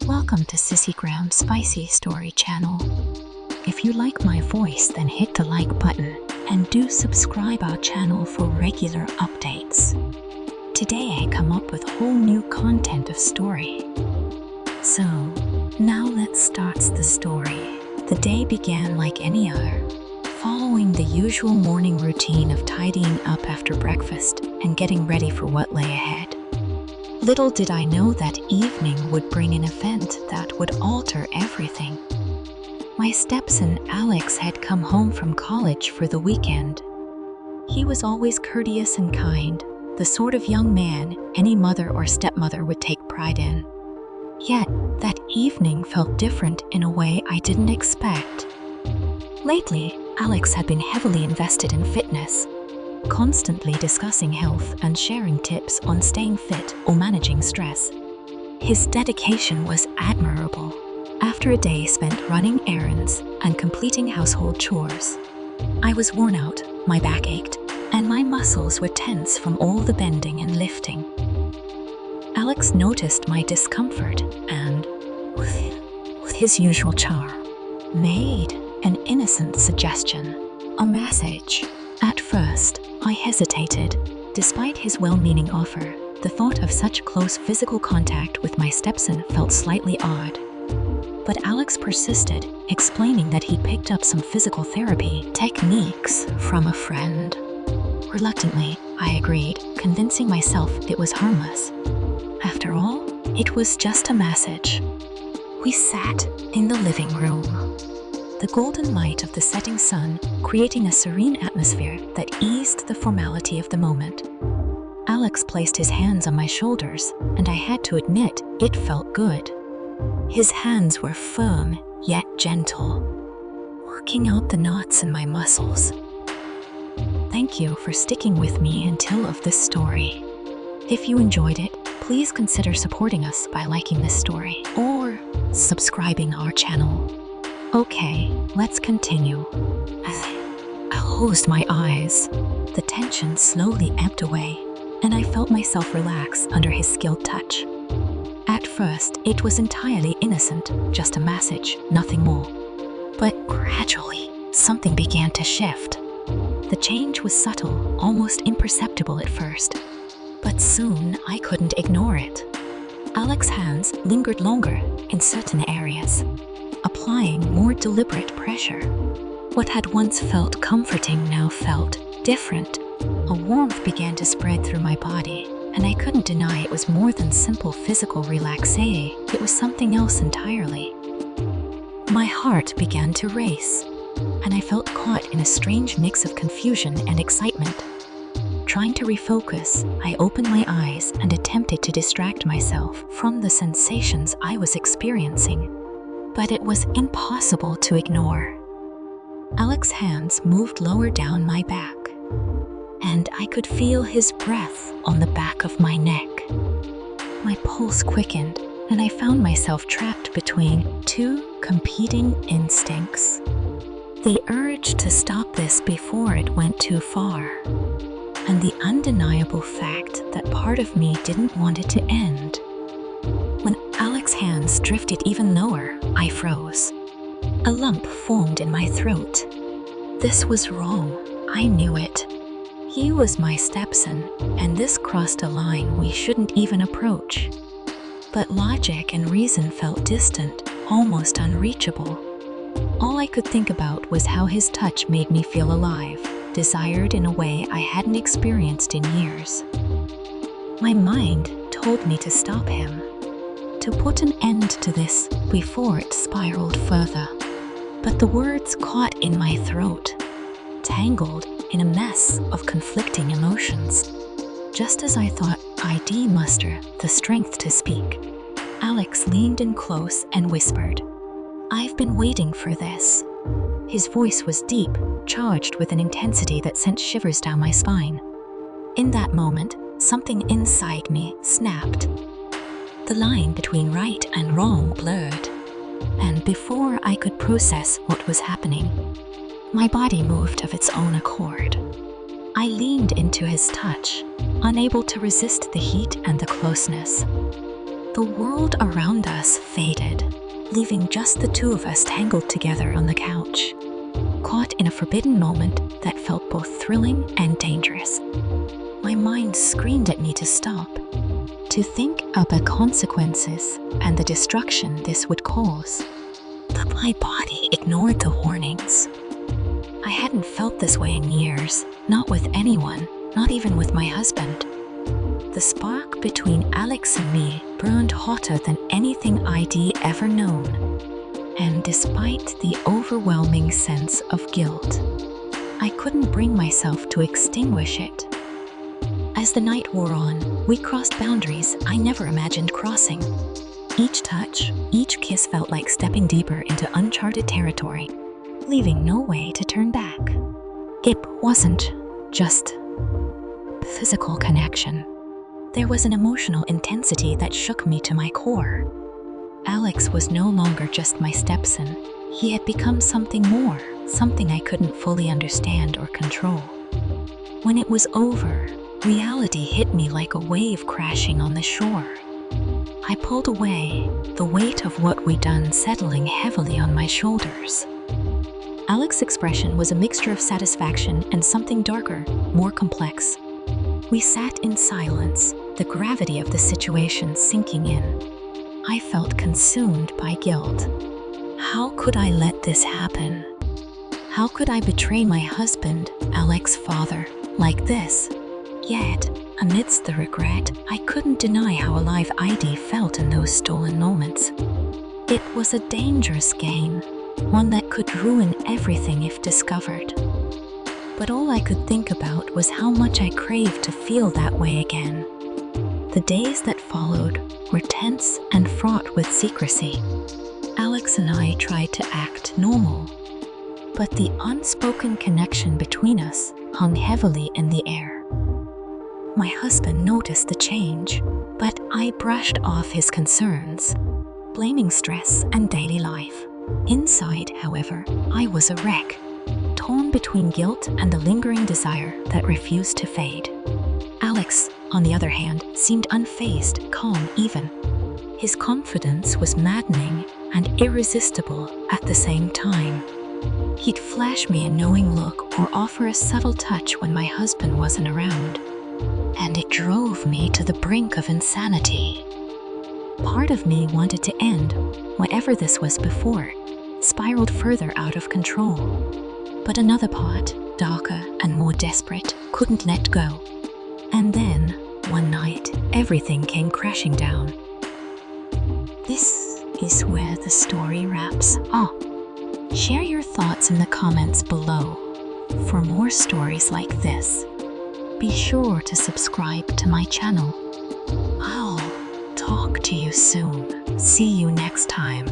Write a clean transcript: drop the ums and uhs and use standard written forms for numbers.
Welcome to Sissygram Spicy Story channel. If you like my voice, then hit the like button and do subscribe our channel for regular updates. Today I come up with whole new content of story. So, now let's start the story. The day began like any other, following the usual morning routine of tidying up after breakfast and getting ready for what lay ahead. Little did I know that evening would bring an event that would alter everything. My stepson Alex had come home from college for the weekend. He was always courteous and kind, the sort of young man any mother or stepmother would take pride in. Yet, that evening felt different in a way I didn't expect. Lately, Alex had been heavily invested in fitness, constantly discussing health and sharing tips on staying fit or managing stress. His dedication was admirable. After a day spent running errands and completing household chores, I was worn out, my back ached, and my muscles were tense from all the bending and lifting. Alex noticed my discomfort and, with his usual charm, made an innocent suggestion, a massage. At first, I hesitated. Despite his well-meaning offer, the thought of such close physical contact with my stepson felt slightly odd. But Alex persisted, explaining that he picked up some physical therapy techniques from a friend. Reluctantly, I agreed, convincing myself it was harmless. After all, it was just a massage. We sat in the living room, the golden light of the setting sun creating a serene atmosphere that eased the formality of the moment. Alex placed his hands on my shoulders, and I had to admit it felt good. His hands were firm yet gentle, working out the knots in my muscles. Thank you for sticking with me until of this story. If you enjoyed it, please consider supporting us by liking this story or subscribing our channel. Okay, let's continue. I closed my eyes. The tension slowly ebbed away, and I felt myself relax under his skilled touch. At first, it was entirely innocent, just a massage, nothing more. But gradually, something began to shift. The change was subtle, almost imperceptible at first, but soon I couldn't ignore it. Alex's hands lingered longer in certain areas, applying more deliberate pressure. What had once felt comforting now felt different. A warmth began to spread through my body, and I couldn't deny it was more than simple physical relaxation. It was something else entirely. My heart began to race, and I felt caught in a strange mix of confusion and excitement. Trying to refocus, I opened my eyes and attempted to distract myself from the sensations I was experiencing. But it was impossible to ignore. Alex's hands moved lower down my back, and I could feel his breath on the back of my neck. My pulse quickened, and I found myself trapped between two competing instincts. The urge to stop this before it went too far, and the undeniable fact that part of me didn't want it to end. When Alex's hands drifted even lower, I froze. A lump formed in my throat. This was wrong. I knew it. He was my stepson, and this crossed a line we shouldn't even approach. But logic and reason felt distant, almost unreachable. All I could think about was how his touch made me feel alive, desired in a way I hadn't experienced in years. My mind told me to stop him, to put an end to this before it spiraled further. But the words caught in my throat, tangled in a mess of conflicting emotions. Just as I thought I'd muster the strength to speak, Alex leaned in close and whispered, "I've been waiting for this." His voice was deep, charged with an intensity that sent shivers down my spine. In that moment, something inside me snapped. The line between right and wrong blurred, and before I could process what was happening, my body moved of its own accord. I leaned into his touch, unable to resist the heat and the closeness. The world around us faded, leaving just the two of us tangled together on the couch, caught in a forbidden moment that felt both thrilling and dangerous. My mind screamed at me to stop, to think about the consequences and the destruction this would cause. But my body ignored the warnings. I hadn't felt this way in years, not with anyone, not even with my husband. The spark between Alex and me burned hotter than anything I'd ever known. And despite the overwhelming sense of guilt, I couldn't bring myself to extinguish it. As the night wore on, we crossed boundaries I never imagined crossing. Each touch, each kiss felt like stepping deeper into uncharted territory, leaving no way to turn back. It wasn't just physical connection. There was an emotional intensity that shook me to my core. Alex was no longer just my stepson. He had become something more, something I couldn't fully understand or control. When it was over, reality hit me like a wave crashing on the shore. I pulled away, the weight of what we'd done settling heavily on my shoulders. Alex's expression was a mixture of satisfaction and something darker, more complex. We sat in silence, the gravity of the situation sinking in. I felt consumed by guilt. How could I let this happen? How could I betray my husband, Alex's father, like this? Yet, amidst the regret, I couldn't deny how alive I'd felt in those stolen moments. It was a dangerous game, one that could ruin everything if discovered. But all I could think about was how much I craved to feel that way again. The days that followed were tense and fraught with secrecy. Alex and I tried to act normal, but the unspoken connection between us hung heavily in the air. My husband noticed the change, but I brushed off his concerns, blaming stress and daily life. Inside, however, I was a wreck, torn between guilt and the lingering desire that refused to fade. Alex, on the other hand, seemed unfazed, calm even. His confidence was maddening and irresistible at the same time. He'd flash me a knowing look or offer a subtle touch when my husband wasn't around, and it drove me to the brink of insanity. Part of me wanted to end, whatever this was before, spiraled further out of control. But another part, darker and more desperate, couldn't let go. And then, one night, everything came crashing down. This is where the story wraps up. Share your thoughts in the comments below. For more stories like this, be sure to subscribe to my channel. I'll talk to you soon. See you next time.